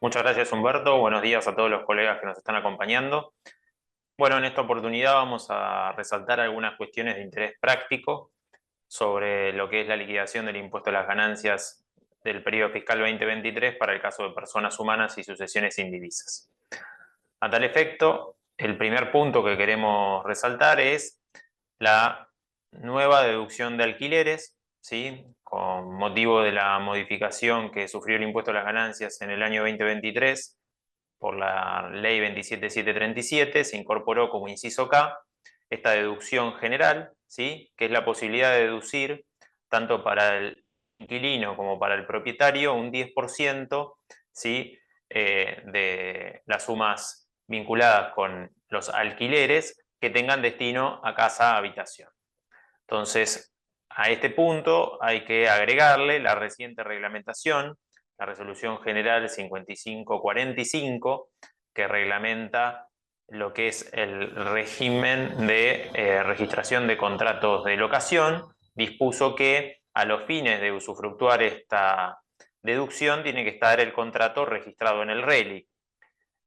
Muchas gracias, Humberto. Buenos días a todos los colegas que nos están acompañando. Bueno, en esta oportunidad vamos a resaltar algunas cuestiones de interés práctico sobre lo que es la liquidación del impuesto a las ganancias del periodo fiscal 2023 para el caso de personas humanas y sucesiones indivisas. A tal efecto, el primer punto que queremos resaltar es la nueva deducción de alquileres, ¿sí? Con motivo de la modificación que sufrió el impuesto a las ganancias en el año 2023 por la ley 27737, se incorporó como inciso K esta deducción general, ¿sí? Que es la posibilidad de deducir tanto para el inquilino como para el propietario un 10%, ¿sí? De las sumas vinculadas con los alquileres que tengan destino a casa habitación. Entonces, a este punto hay que agregarle la reciente reglamentación, la Resolución General 5545, que reglamenta lo que es el régimen de registración de contratos de locación. Dispuso que a los fines de usufructuar esta deducción tiene que estar el contrato registrado en el RELI.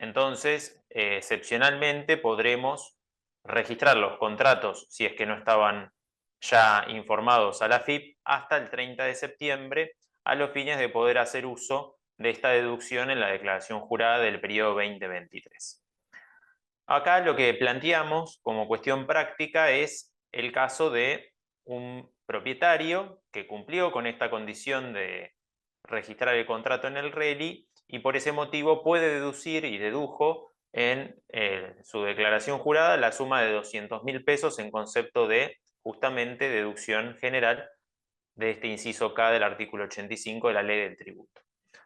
Entonces, excepcionalmente podremos registrar los contratos, si es que no estaban ya informados a la FIP, hasta el 30 de septiembre, a los fines de poder hacer uso de esta deducción en la declaración jurada del periodo 2023. Acá lo que planteamos como cuestión práctica es el caso de un propietario que cumplió con esta condición de registrar el contrato en el RELI y por ese motivo puede deducir y dedujo en su declaración jurada la suma de 200.000 pesos en concepto de justamente deducción general de este inciso K del artículo 85 de la ley del tributo.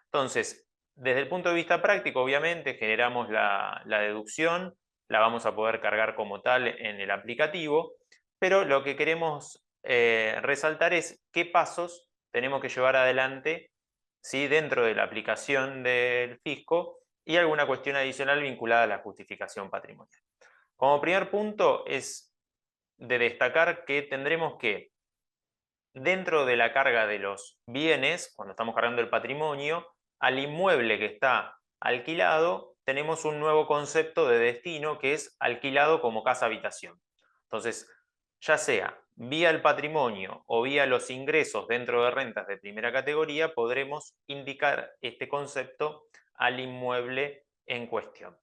Entonces, desde el punto de vista práctico, obviamente, generamos la deducción, la vamos a poder cargar como tal en el aplicativo, pero lo que queremos resaltar es qué pasos tenemos que llevar adelante, ¿sí? Dentro de la aplicación del fisco y alguna cuestión adicional vinculada a la justificación patrimonial. Como primer punto es de destacar que tendremos que, dentro de la carga de los bienes, cuando estamos cargando el patrimonio, al inmueble que está alquilado, tenemos un nuevo concepto de destino que es alquilado como casa habitación. Entonces, ya sea vía el patrimonio o vía los ingresos dentro de rentas de primera categoría, podremos indicar este concepto al inmueble en cuestión.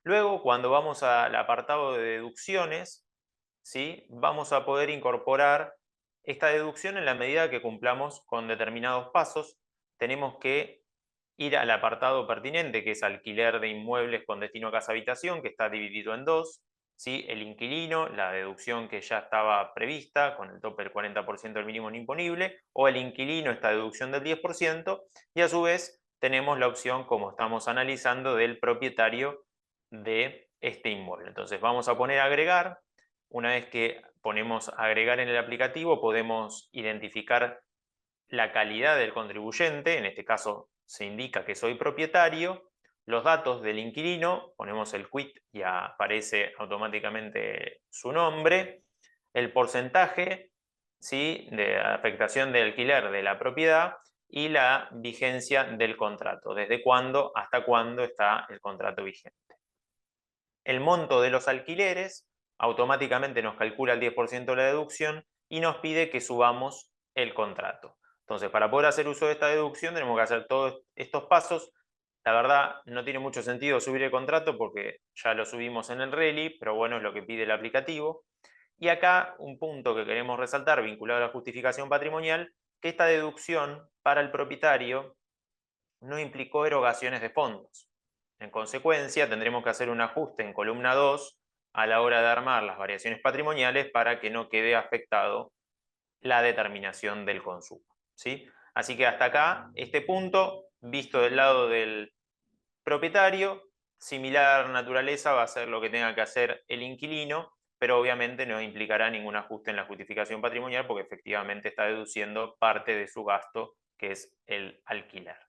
Luego, cuando vamos al apartado de deducciones, ¿sí? Vamos a poder incorporar esta deducción en la medida que cumplamos con determinados pasos. Tenemos que ir al apartado pertinente, que es alquiler de inmuebles con destino a casa habitación, que está dividido en dos. ¿Sí? El inquilino, la deducción que ya estaba prevista, con el tope del 40% del mínimo no imponible, o el inquilino, esta deducción del 10%, y a su vez tenemos la opción, como estamos analizando, del propietario de este inmueble. Entonces vamos a poner a agregar. Una vez que ponemos agregar en el aplicativo, podemos identificar la calidad del contribuyente, en este caso se indica que soy propietario, los datos del inquilino, ponemos el quit y aparece automáticamente su nombre, el porcentaje, ¿sí? De afectación de alquiler de la propiedad y la vigencia del contrato, desde cuándo hasta cuándo está el contrato vigente. El monto de los alquileres automáticamente nos calcula el 10% de la deducción y nos pide que subamos el contrato. Entonces, para poder hacer uso de esta deducción tenemos que hacer todos estos pasos. La verdad, no tiene mucho sentido subir el contrato porque ya lo subimos en el RELI, pero bueno, es lo que pide el aplicativo. Y acá un punto que queremos resaltar vinculado a la justificación patrimonial, que esta deducción para el propietario no implicó erogaciones de fondos. En consecuencia, tendremos que hacer un ajuste en columna 2 a la hora de armar las variaciones patrimoniales para que no quede afectado la determinación del consumo, ¿sí? Así que hasta acá, este punto, visto del lado del propietario, similar naturaleza va a ser lo que tenga que hacer el inquilino, pero obviamente no implicará ningún ajuste en la justificación patrimonial porque efectivamente está deduciendo parte de su gasto, que es el alquiler.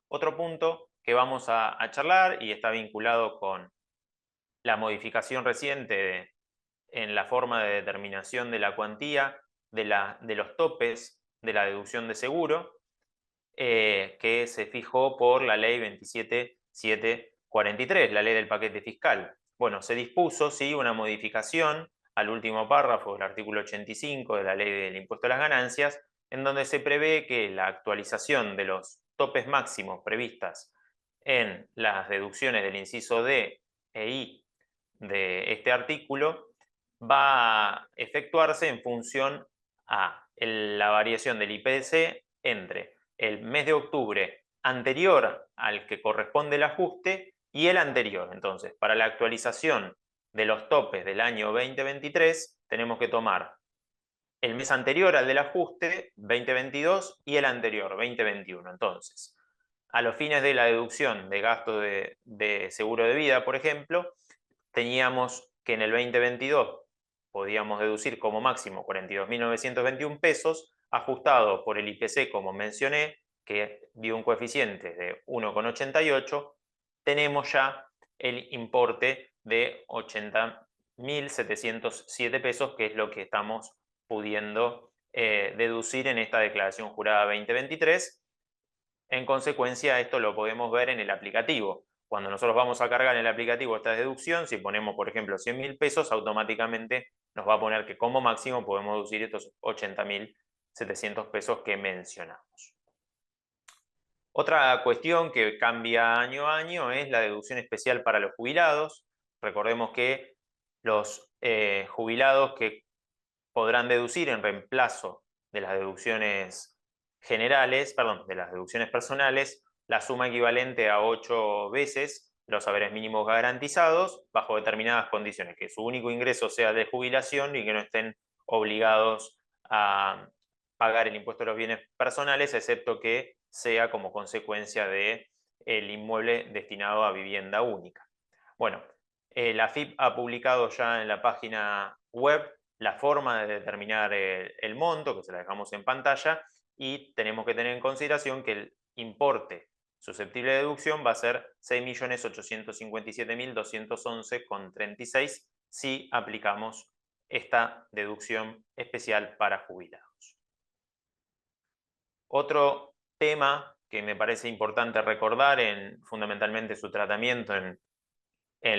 Otro punto que vamos a charlar y está vinculado con la modificación reciente en la forma de determinación de la cuantía de los topes de la deducción de seguro que se fijó por la ley 27743, la ley del paquete fiscal. Bueno, se dispuso, sí, una modificación al último párrafo del artículo 85 de la ley del impuesto a las ganancias, en donde se prevé que la actualización de los topes máximos previstas en las deducciones del inciso D e I de este artículo va a efectuarse en función a la variación del IPC entre el mes de octubre anterior al que corresponde el ajuste y el anterior. Entonces, para la actualización de los topes del año 2023, tenemos que tomar el mes anterior al del ajuste, 2022, y el anterior, 2021. Entonces, a los fines de la deducción de gasto de seguro de vida, por ejemplo, teníamos que en el 2022 podíamos deducir como máximo 42.921 pesos, ajustado por el IPC, como mencioné, que dio un coeficiente de 1,88, tenemos ya el importe de 80.707 pesos, que es lo que estamos pudiendo deducir en esta declaración jurada 2023. En consecuencia, esto lo podemos ver en el aplicativo. Cuando nosotros vamos a cargar en el aplicativo esta deducción, si ponemos, por ejemplo, 100.000 pesos, automáticamente nos va a poner que como máximo podemos deducir estos 80.700 pesos que mencionamos. Otra cuestión que cambia año a año es la deducción especial para los jubilados. Recordemos que los jubilados que podrán deducir en reemplazo de las deducciones generales, perdón, de las deducciones personales, la suma equivalente a 8 veces los saberes mínimos garantizados bajo determinadas condiciones, que su único ingreso sea de jubilación y que no estén obligados a pagar el impuesto de los bienes personales, excepto que sea como consecuencia de el inmueble destinado a vivienda única. Bueno, la AFIP ha publicado ya en la página web la forma de determinar el monto, que se la dejamos en pantalla, y tenemos que tener en consideración que el importe susceptible de deducción va a ser 6.857.211,36 si aplicamos esta deducción especial para jubilados. Otro tema que me parece importante recordar en fundamentalmente su tratamiento en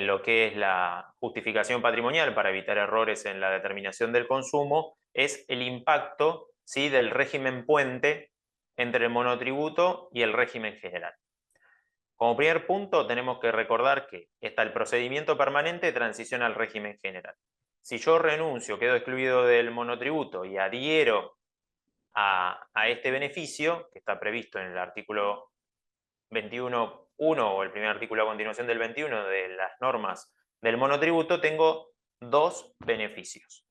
lo que es la justificación patrimonial para evitar errores en la determinación del consumo, es el impacto, ¿sí?, del régimen puente entre el monotributo y el régimen general. Como primer punto, tenemos que recordar que está el procedimiento permanente de transición al régimen general. Si yo renuncio, quedo excluido del monotributo y adhiero a este beneficio, que está previsto en el artículo 21.1 o el primer artículo a continuación del 21 de las normas del monotributo, tengo dos beneficios.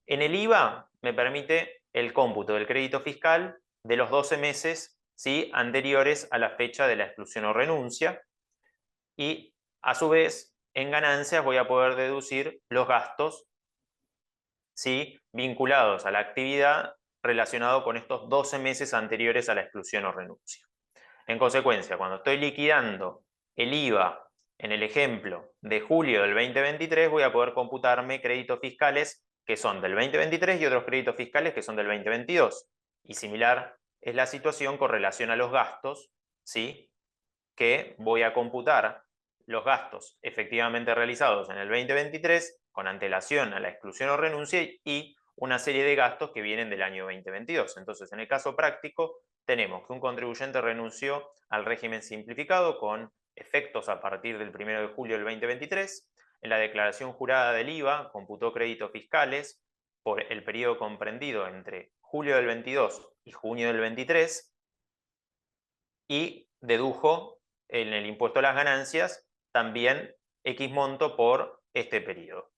En el IVA me permite el cómputo del crédito fiscal de los 12 meses, ¿sí?, anteriores a la fecha de la exclusión o renuncia, y a su vez en ganancias voy a poder deducir los gastos, ¿sí?, vinculados a la actividad relacionado con estos 12 meses anteriores a la exclusión o renuncia. En consecuencia, cuando estoy liquidando el IVA en el ejemplo de julio del 2023, voy a poder computarme créditos fiscales que son del 2023 y otros créditos fiscales que son del 2022. Y similar es la situación con relación a los gastos, ¿sí?, que voy a computar los gastos efectivamente realizados en el 2023 con antelación a la exclusión o renuncia y una serie de gastos que vienen del año 2022. Entonces, en el caso práctico, tenemos que un contribuyente renunció al régimen simplificado con efectos a partir del 1 de julio del 2023. En la declaración jurada del IVA computó créditos fiscales por el periodo comprendido entre julio del 22 y junio del 23 y dedujo en el impuesto a las ganancias también X monto por este periodo.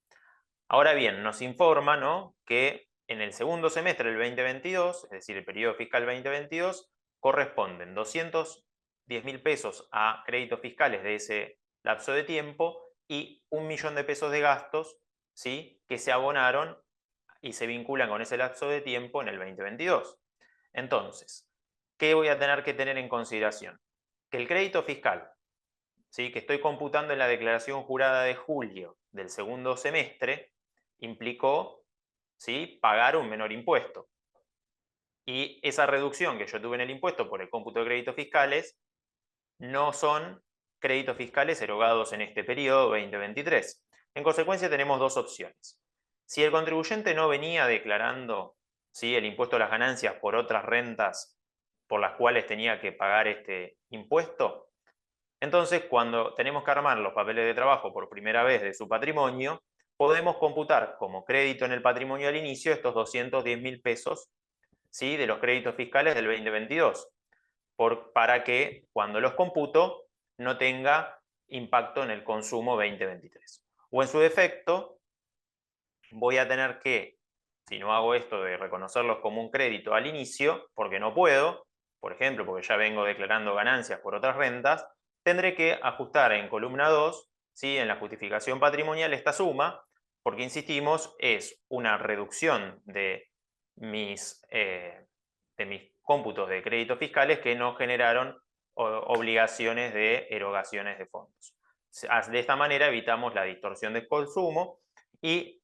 Ahora bien, nos informa, ¿no?, que en el segundo semestre del 2022, es decir, el periodo fiscal 2022, corresponden 210.000 pesos a créditos fiscales de ese lapso de tiempo y 1 millón de pesos de gastos, ¿sí?, que se abonaron y se vinculan con ese lapso de tiempo en el 2022. Entonces, ¿qué voy a tener que tener en consideración? Que el crédito fiscal, ¿sí?, que estoy computando en la declaración jurada de julio del segundo semestre, implicó, ¿sí?, pagar un menor impuesto. Y esa reducción que yo tuve en el impuesto por el cómputo de créditos fiscales no son créditos fiscales erogados en este periodo 2023. En consecuencia, tenemos dos opciones. Si el contribuyente no venía declarando, ¿sí?, el impuesto a las ganancias por otras rentas por las cuales tenía que pagar este impuesto, entonces cuando tenemos que armar los papeles de trabajo por primera vez de su patrimonio, podemos computar como crédito en el patrimonio al inicio estos 210.000 pesos, ¿sí?, de los créditos fiscales del 2022, para que cuando los computo no tenga impacto en el consumo 2023. O en su defecto, voy a tener que, si no hago esto de reconocerlos como un crédito al inicio, porque no puedo, por ejemplo, porque ya vengo declarando ganancias por otras rentas, tendré que ajustar en columna 2, ¿sí?, en la justificación patrimonial, esta suma, porque insistimos, es una reducción de mis cómputos de créditos fiscales que no generaron obligaciones de erogaciones de fondos. De esta manera evitamos la distorsión de consumo y,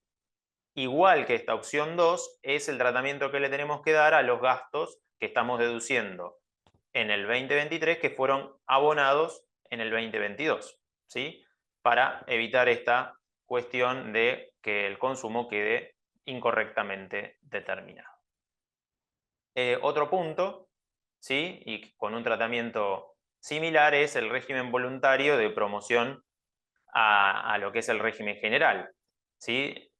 igual que esta opción 2, es el tratamiento que le tenemos que dar a los gastos que estamos deduciendo en el 2023 que fueron abonados en el 2022, ¿sí?, para evitar esta cuestión de que el consumo quede incorrectamente determinado. Otro punto, ¿sí?, y con un tratamiento similar, es el régimen voluntario de promoción a lo que es el régimen general, ¿sí?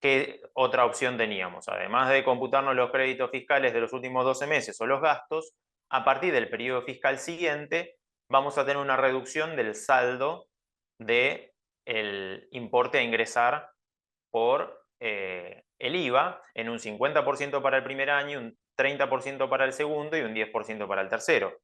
¿Qué otra opción teníamos? Además de computarnos los créditos fiscales de los últimos 12 meses o los gastos, a partir del periodo fiscal siguiente vamos a tener una reducción del saldo del importe a ingresar por el IVA en un 50% para el primer año, un 30% para el segundo y un 10% para el tercero.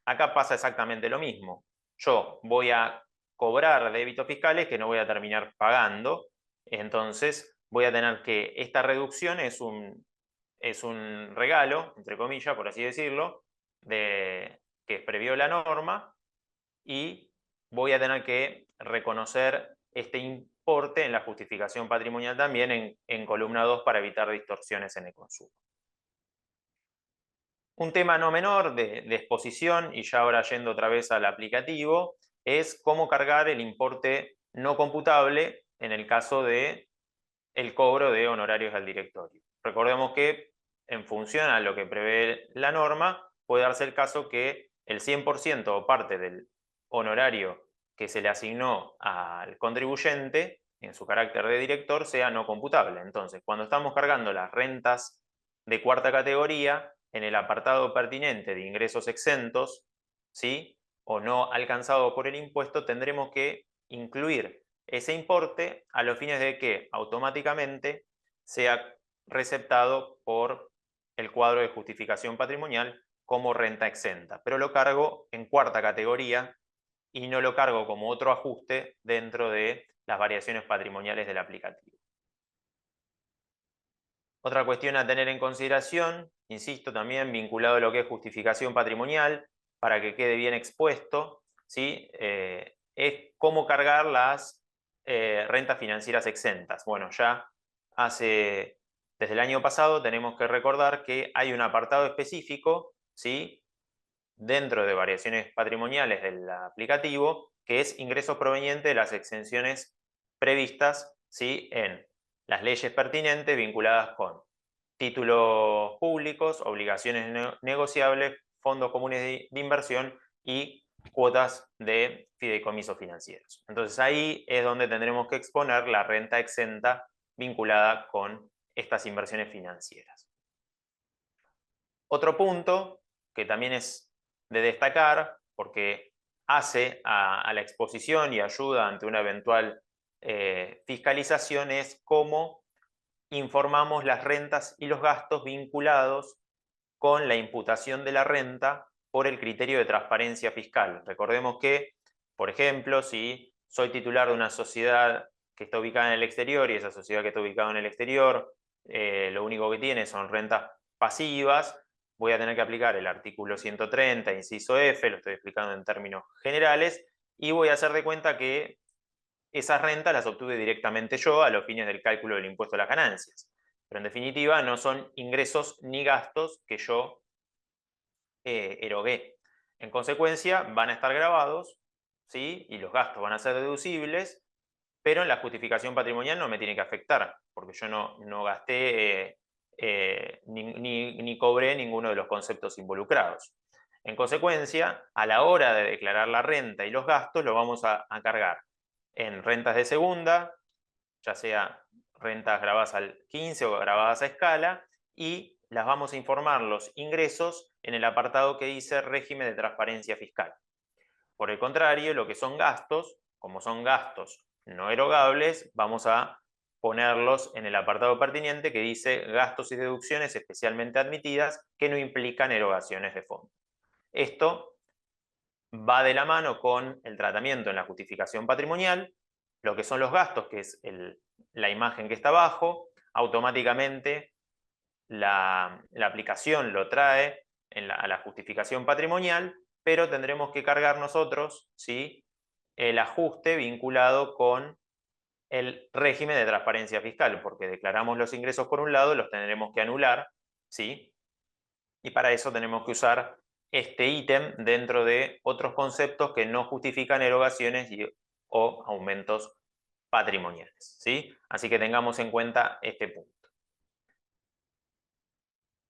Acá pasa exactamente lo mismo. Yo voy a cobrar débitos fiscales que no voy a terminar pagando, entonces voy a tener que, esta reducción es un regalo, entre comillas, por así decirlo, que previó la norma, y voy a tener que reconocer este importe en la justificación patrimonial también en columna 2 para evitar distorsiones en el consumo. Un tema no menor de exposición, y ya ahora yendo otra vez al aplicativo, es cómo cargar el importe no computable en el caso de el cobro de honorarios al directorio. Recordemos que, en función a lo que prevé la norma, puede darse el caso que el 100% o parte del honorario que se le asignó al contribuyente en su carácter de director sea no computable. Entonces, cuando estamos cargando las rentas de cuarta categoría, en el apartado pertinente de ingresos exentos, ¿sí?, o no alcanzados por el impuesto, tendremos que incluir ese importe a los fines de que automáticamente sea receptado por el cuadro de justificación patrimonial como renta exenta, pero lo cargo en cuarta categoría y no lo cargo como otro ajuste dentro de las variaciones patrimoniales del aplicativo. Otra cuestión a tener en consideración, insisto, también vinculado a lo que es justificación patrimonial, para que quede bien expuesto, ¿sí?, es cómo cargar las rentas financieras exentas. Bueno, ya desde el año pasado tenemos que recordar que hay un apartado específico, ¿sí?, dentro de variaciones patrimoniales del aplicativo, que es ingresos provenientes de las exenciones previstas, ¿sí?, en las leyes pertinentes vinculadas con títulos públicos, obligaciones negociables, fondos comunes de inversión y cuotas de fideicomisos financieros. Entonces ahí es donde tendremos que exponer la renta exenta vinculada con estas inversiones financieras. Otro punto que también es de destacar, porque hace a la exposición y ayuda ante una eventual fiscalización, es cómo informamos las rentas y los gastos vinculados con la imputación de la renta por el criterio de transparencia fiscal. Recordemos que, por ejemplo, si soy titular de una sociedad que está ubicada en el exterior y esa sociedad que está ubicada en el exterior lo único que tiene son rentas pasivas, voy a tener que aplicar el artículo 130, inciso F, lo estoy explicando en términos generales, y voy a hacer de cuenta que esas rentas las obtuve directamente yo a los fines del cálculo del impuesto a las ganancias. Pero en definitiva no son ingresos ni gastos que yo erogué. En consecuencia, van a estar grabados, ¿sí? Y los gastos van a ser deducibles, pero en la justificación patrimonial no me tiene que afectar, porque yo no gasté ni cobré ninguno de los conceptos involucrados. En consecuencia, a la hora de declarar la renta y los gastos, lo vamos a cargar en rentas de segunda, ya sea rentas grabadas al 15 o grabadas a escala, y las vamos a informar los ingresos en el apartado que dice régimen de transparencia fiscal. Por el contrario, lo que son gastos, como son gastos no erogables, vamos a ponerlos en el apartado pertinente que dice gastos y deducciones especialmente admitidas que no implican erogaciones de fondo. Esto va de la mano con el tratamiento en la justificación patrimonial, lo que son los gastos, que es la imagen que está abajo, automáticamente la aplicación lo trae a la justificación patrimonial, pero tendremos que cargar nosotros, ¿sí?, el ajuste vinculado con el régimen de transparencia fiscal, porque declaramos los ingresos por un lado, los tendremos que anular, ¿sí? Y para eso tenemos que usar este ítem dentro de otros conceptos que no justifican erogaciones o aumentos patrimoniales, ¿sí? Así que tengamos en cuenta este punto.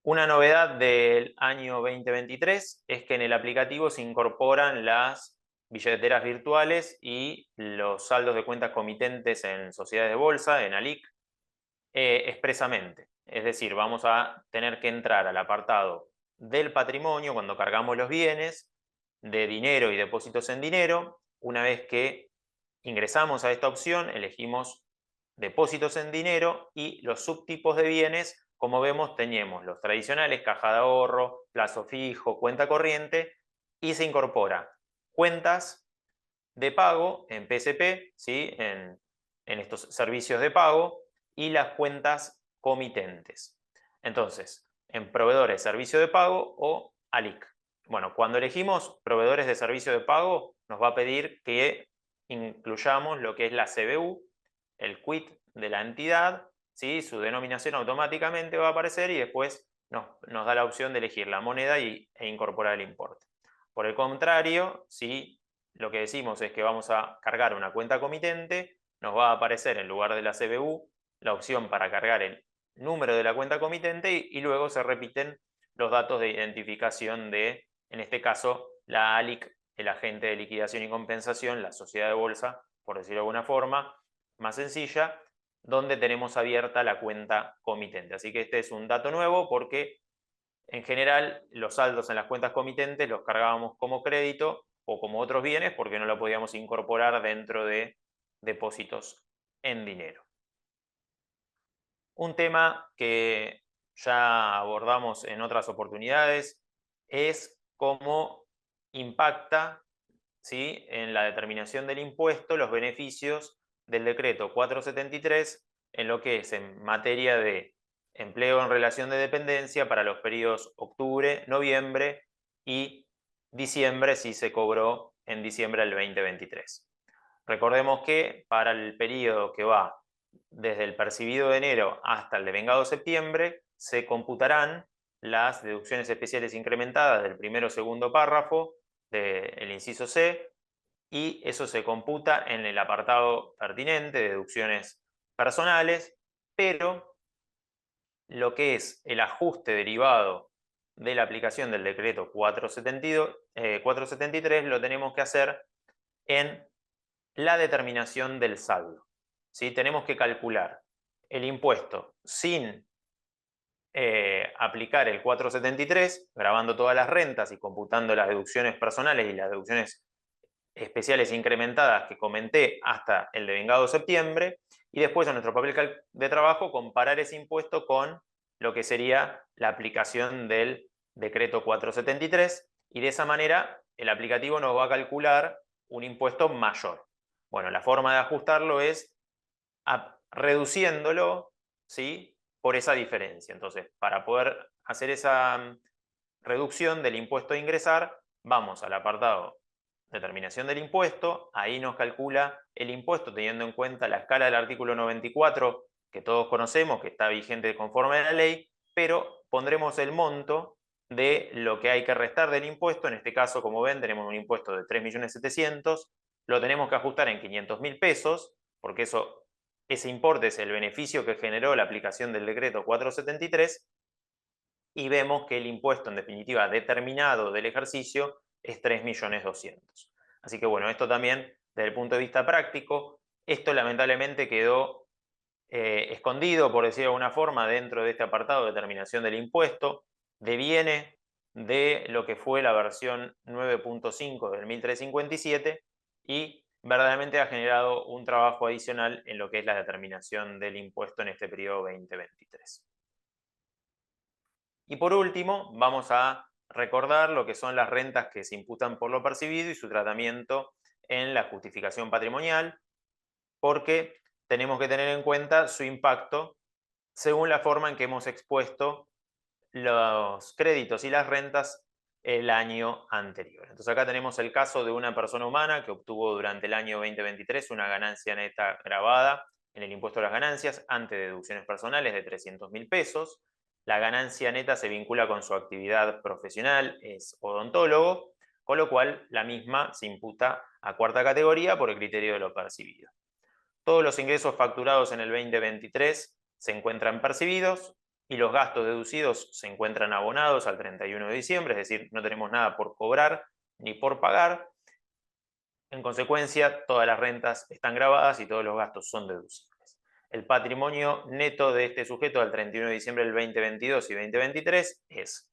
Una novedad del año 2023 es que en el aplicativo se incorporan las billeteras virtuales y los saldos de cuentas comitentes en sociedades de bolsa, en ALIC, expresamente. Es decir, vamos a tener que entrar al apartado del patrimonio cuando cargamos los bienes, de dinero y depósitos en dinero. Una vez que ingresamos a esta opción, elegimos depósitos en dinero y los subtipos de bienes. Como vemos, tenemos los tradicionales, caja de ahorro, plazo fijo, cuenta corriente, y se incorpora cuentas de pago en PSP, ¿sí?, en estos servicios de pago, y las cuentas comitentes. Entonces, en proveedores de servicio de pago o ALIC. Bueno, cuando elegimos proveedores de servicio de pago, nos va a pedir que incluyamos lo que es la CBU, el quit de la entidad, ¿sí?, su denominación automáticamente va a aparecer y después nos da la opción de elegir la moneda e incorporar el importe. Por el contrario, si lo que decimos es que vamos a cargar una cuenta comitente, nos va a aparecer en lugar de la CBU la opción para cargar el número de la cuenta comitente y luego se repiten los datos de identificación de, en este caso, la ALIC, el agente de liquidación y compensación, la sociedad de bolsa, por decirlo de alguna forma más sencilla, donde tenemos abierta la cuenta comitente. Así que este es un dato nuevo porque en general los saldos en las cuentas comitentes los cargábamos como crédito o como otros bienes porque no lo podíamos incorporar dentro de depósitos en dinero. Un tema que ya abordamos en otras oportunidades es cómo impacta, ¿sí?, en la determinación del impuesto los beneficios del decreto 473 en lo que es en materia de empleo en relación de dependencia para los periodos octubre, noviembre y diciembre, si se cobró en diciembre del 2023. Recordemos que para el periodo que va desde el percibido de enero hasta el devengado de septiembre, se computarán las deducciones especiales incrementadas del primero o segundo párrafo del inciso C, y eso se computa en el apartado pertinente de deducciones personales, pero lo que es el ajuste derivado de la aplicación del decreto 473 lo tenemos que hacer en la determinación del saldo, ¿sí? Tenemos que calcular el impuesto sin aplicar el 473, grabando todas las rentas y computando las deducciones personales y las deducciones especiales incrementadas que comenté hasta el devengado de septiembre, y después en nuestro papel de trabajo comparar ese impuesto con lo que sería la aplicación del decreto 473, y de esa manera el aplicativo nos va a calcular un impuesto mayor. Bueno, la forma de ajustarlo es reduciéndolo, ¿sí?, por esa diferencia. Entonces, para poder hacer esa reducción del impuesto a ingresar, vamos al apartado determinación del impuesto, ahí nos calcula el impuesto teniendo en cuenta la escala del artículo 94 que todos conocemos, que está vigente conforme a la ley, pero pondremos el monto de lo que hay que restar del impuesto. En este caso, como ven, tenemos un impuesto de 3.700.000, lo tenemos que ajustar en 500.000 pesos, porque ese importe es el beneficio que generó la aplicación del decreto 473, y vemos que el impuesto en definitiva determinado del ejercicio es 3.200.000. Así que bueno, esto también desde el punto de vista práctico, esto lamentablemente quedó escondido, por decirlo de alguna forma, dentro de este apartado de determinación del impuesto, deviene de lo que fue la versión 9.5 del 1357 y verdaderamente ha generado un trabajo adicional en lo que es la determinación del impuesto en este periodo 2023. Y por último, vamos a recordar lo que son las rentas que se imputan por lo percibido y su tratamiento en la justificación patrimonial, porque tenemos que tener en cuenta su impacto según la forma en que hemos expuesto los créditos y las rentas el año anterior. Entonces acá tenemos el caso de una persona humana que obtuvo durante el año 2023 una ganancia neta grabada en el impuesto a las ganancias ante deducciones personales de 300.000 pesos. La ganancia neta se vincula con su actividad profesional, es odontólogo, con lo cual la misma se imputa a cuarta categoría por el criterio de lo percibido. Todos los ingresos facturados en el 2023 se encuentran percibidos y los gastos deducidos se encuentran abonados al 31 de diciembre, es decir, no tenemos nada por cobrar ni por pagar. En consecuencia, todas las rentas están grabadas y todos los gastos son deducibles. El patrimonio neto de este sujeto al 31 de diciembre del 2022 y 2023 es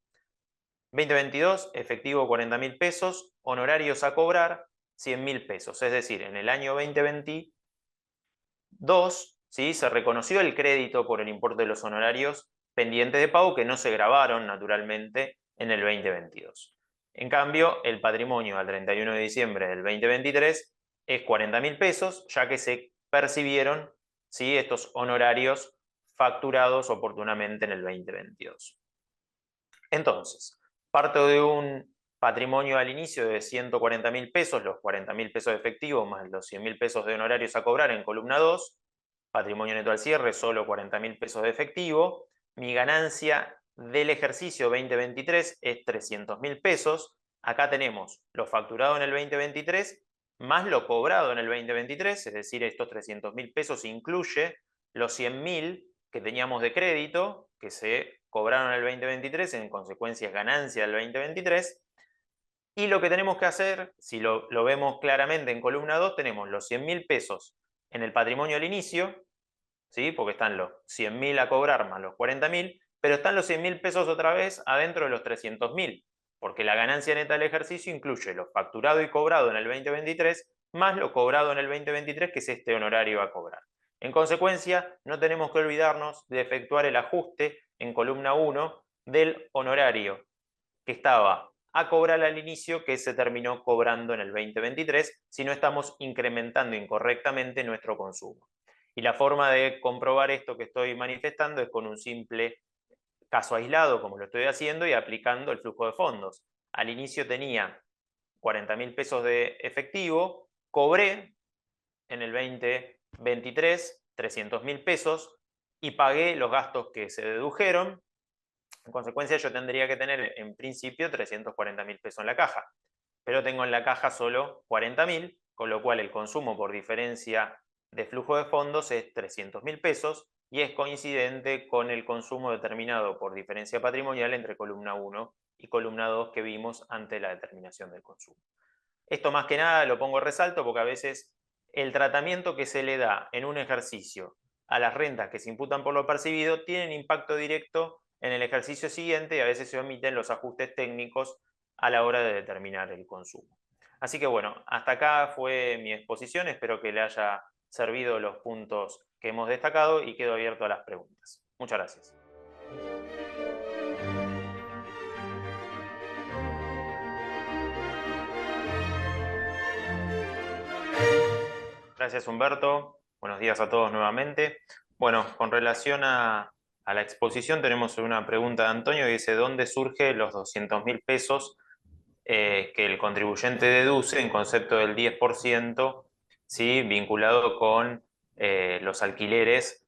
2022, efectivo 40.000 pesos, honorarios a cobrar 100.000 pesos, es decir, en el año 2022, ¿sí?, se reconoció el crédito por el importe de los honorarios pendientes de pago que no se grabaron naturalmente en el 2022. En cambio, el patrimonio al 31 de diciembre del 2023 es 40.000 pesos, ya que se percibieron, ¿sí?, estos honorarios facturados oportunamente en el 2022. Entonces, parto de un patrimonio al inicio de 140.000 pesos, los 40.000 pesos de efectivo más los 100.000 pesos de honorarios a cobrar en columna 2, patrimonio neto al cierre, solo 40.000 pesos de efectivo. Mi ganancia del ejercicio 2023 es 300.000 pesos. Acá tenemos lo facturado en el 2023 más lo cobrado en el 2023, es decir, estos 300.000 pesos incluye los 100.000 que teníamos de crédito, que se cobraron en el 2023, en consecuencia es ganancia del 2023. Y lo que tenemos que hacer, si lo vemos claramente en columna 2, tenemos los 100.000 pesos en el patrimonio al inicio, ¿sí?, porque están los 100.000 a cobrar más los 40.000, pero están los 100.000 pesos otra vez adentro de los 300.000, porque la ganancia neta del ejercicio incluye lo facturado y cobrado en el 2023 más lo cobrado en el 2023, que es este honorario a cobrar. En consecuencia, no tenemos que olvidarnos de efectuar el ajuste en columna 1 del honorario que estaba a cobrar al inicio, que se terminó cobrando en el 2023, si no estamos incrementando incorrectamente nuestro consumo. Y la forma de comprobar esto que estoy manifestando es con un simple caso aislado, como lo estoy haciendo, y aplicando el flujo de fondos. Al inicio tenía 40.000 pesos de efectivo, cobré en el 2023 300.000 pesos y pagué los gastos que se dedujeron. En consecuencia, yo tendría que tener en principio 340.000 pesos en la caja, pero tengo en la caja solo 40.000, con lo cual el consumo por diferencia de flujo de fondos es 300.000 pesos y es coincidente con el consumo determinado por diferencia patrimonial entre columna 1 y columna 2 que vimos ante la determinación del consumo. Esto más que nada lo pongo en resalto porque a veces el tratamiento que se le da en un ejercicio a las rentas que se imputan por lo percibido tienen impacto directo en el ejercicio siguiente y a veces se omiten los ajustes técnicos a la hora de determinar el consumo. Así que bueno, hasta acá fue mi exposición, espero que le haya servido los puntos que hemos destacado y quedo abierto a las preguntas. Muchas gracias. Gracias, Humberto. Buenos días a todos nuevamente. Bueno, con relación a la exposición tenemos una pregunta de Antonio que dice: ¿dónde surge los 200.000 pesos que el contribuyente deduce en concepto del 10%, ¿sí?, vinculado con los alquileres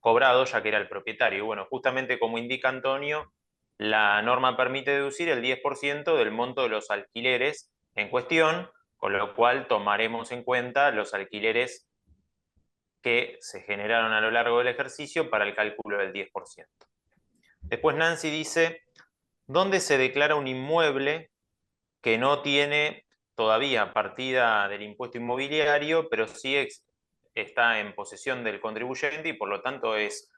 cobrado, ya que era el propietario. Y bueno, justamente como indica Antonio, la norma permite deducir el 10% del monto de los alquileres en cuestión, con lo cual tomaremos en cuenta los alquileres que se generaron a lo largo del ejercicio para el cálculo del 10%. Después Nancy dice, ¿dónde se declara un inmueble que no tiene todavía partida del impuesto inmobiliario, pero sí está en posesión del contribuyente y por lo tanto es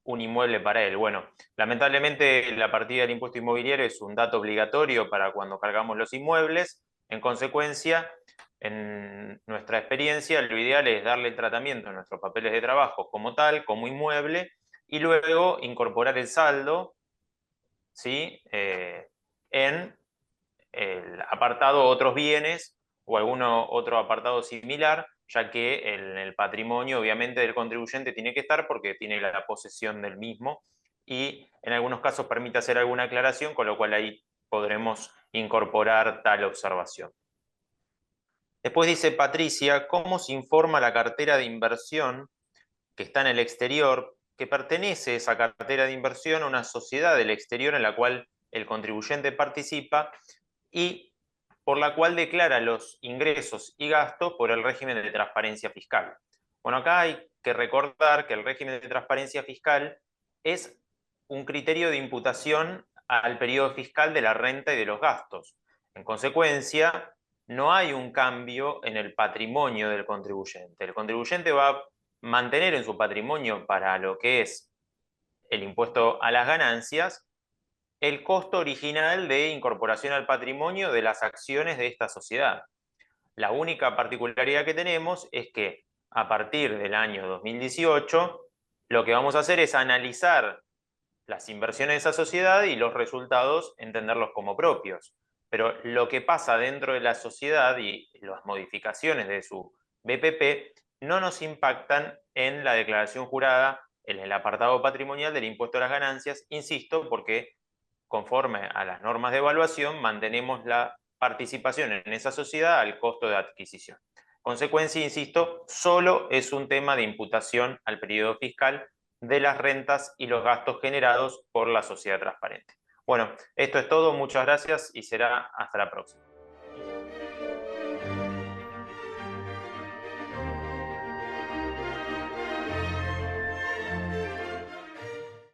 un inmueble para él? Bueno, lamentablemente la partida del impuesto inmobiliario es un dato obligatorio para cuando cargamos los inmuebles. En consecuencia, en nuestra experiencia, lo ideal es darle el tratamiento a nuestros papeles de trabajo como tal, como inmueble, y luego incorporar el saldo, ¿sí? En el apartado otros bienes o algún otro apartado similar, ya que en el patrimonio obviamente del contribuyente tiene que estar porque tiene la posesión del mismo y en algunos casos permite hacer alguna aclaración, con lo cual ahí podremos incorporar tal observación. Después dice Patricia, ¿cómo se informa la cartera de inversión que está en el exterior, que pertenece esa cartera de inversión a una sociedad del exterior en la cual el contribuyente participa y por la cual declara los ingresos y gastos por el régimen de transparencia fiscal? Bueno, acá hay que recordar que el régimen de transparencia fiscal es un criterio de imputación al periodo fiscal de la renta y de los gastos. En consecuencia, no hay un cambio en el patrimonio del contribuyente. El contribuyente va a mantener en su patrimonio para lo que es el impuesto a las ganancias el costo original de incorporación al patrimonio de las acciones de esta sociedad. La única particularidad que tenemos es que a partir del año 2018 lo que vamos a hacer es analizar las inversiones de esa sociedad y los resultados entenderlos como propios. Pero lo que pasa dentro de la sociedad y las modificaciones de su BPP no nos impactan en la declaración jurada, en el apartado patrimonial del impuesto a las ganancias, insisto, porque conforme a las normas de evaluación mantenemos la participación en esa sociedad al costo de adquisición. Consecuencia, insisto, solo es un tema de imputación al periodo fiscal de las rentas y los gastos generados por la sociedad transparente. Bueno, esto es todo, muchas gracias y será hasta la próxima.